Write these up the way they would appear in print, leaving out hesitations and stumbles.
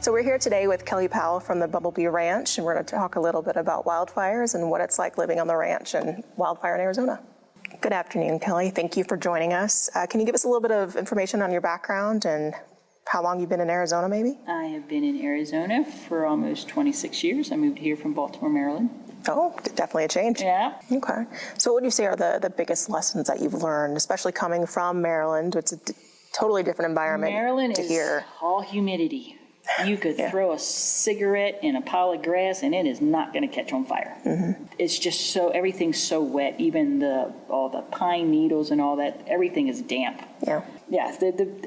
So we're here today with Kelly Powell from the Bumble Ranch, and we're going to talk a little bit about wildfires and what it's like living on the ranch and wildfire in Arizona. Good afternoon, Kelly. Thank you for joining us. Can you give us a little bit of information on your background and how long you've been in Arizona, maybe? I have been in Arizona for almost 26 years. I moved here from Baltimore, Maryland. Oh, definitely a change. Yeah. Okay. So what would you say are the biggest lessons that you've learned, especially coming from Maryland? It's a totally different environment Maryland to is here. all humidity. You could throw a cigarette in a pile of grass and it is not going to catch on fire. Mm-hmm. It's just everything's so wet. Even all the pine needles and all that, everything is damp. Yeah. Yeah,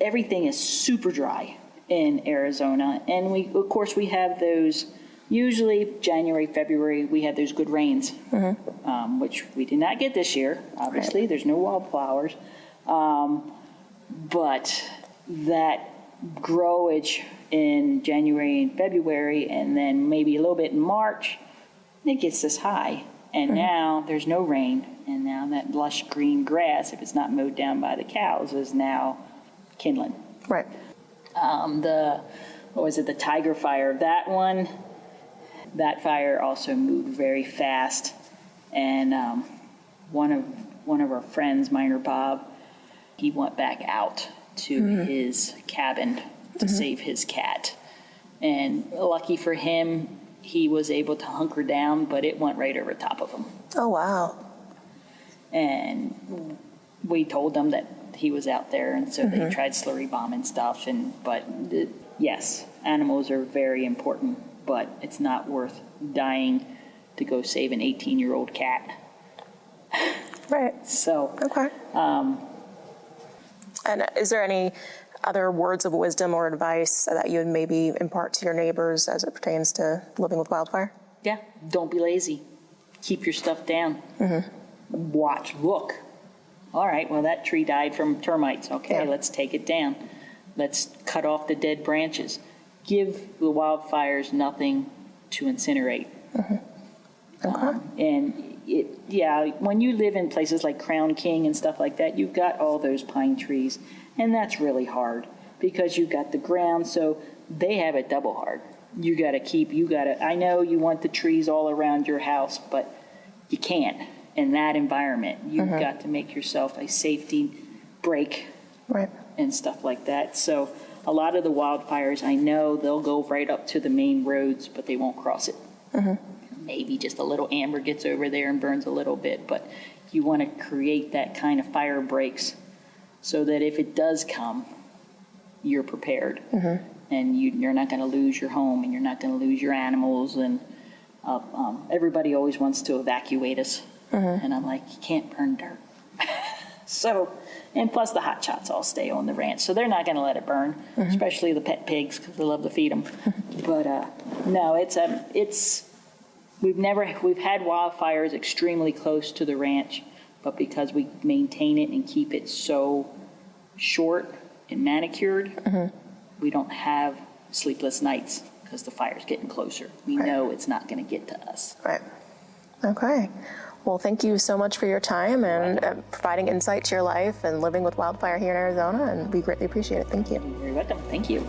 everything is super dry in Arizona. And of course, we have those, usually January, February, we have those good rains, which we did not get this year. Obviously, Right. There's no wildflowers. But that growage in January and February, and then maybe a little bit in March, it gets this high. And now there's no rain, and now that lush green grass, if it's not mowed down by the cows, is now kindling. Right. The Tiger Fire? That fire also moved very fast, and one of our friends, Miner Bob, he went back out to his cabin to save his cat. And lucky for him, he was able to hunker down, but it went right over top of him. Oh, wow. And we told them that he was out there, and so they tried slurry bomb and stuff. Yes, animals are very important, but it's not worth dying to go save an 18-year-old cat. Right. So. Okay. And is there any other words of wisdom or advice that you would maybe impart to your neighbors as it pertains to living with wildfire? Yeah, don't be lazy. Keep your stuff down. Watch, look. All right, well, that tree died from termites. Okay, let's take it down. Let's cut off the dead branches. Give the wildfires nothing to incinerate. When you live in places like Crown King and stuff like that, you've got all those pine trees, and that's really hard because you've got the ground, so they have it double hard. I know you want the trees all around your house, but you can't in that environment. You've got to make yourself a safety break and stuff like that. So a lot of the wildfires, I know they'll go right up to the main roads, but they won't cross it. Maybe just a little amber gets over there and burns a little bit, but you want to create that kind of fire breaks so that if it does come, you're prepared. And you're not going to lose your home, and you're not going to lose your animals. And everybody always wants to evacuate us. And I'm like, you can't burn dirt. And plus the hot shots all stay on the ranch, so they're not going to let it burn, especially the pet pigs because they love to feed them. But no, we've had wildfires extremely close to the ranch, but because we maintain it and keep it so short and manicured, we don't have sleepless nights because the fire's getting closer. We know it's not going to get to us. Right. Okay. Well, thank you so much for your time and providing insight to your life and living with wildfire here in Arizona, and we greatly appreciate it. Thank you. You're welcome. Thank you.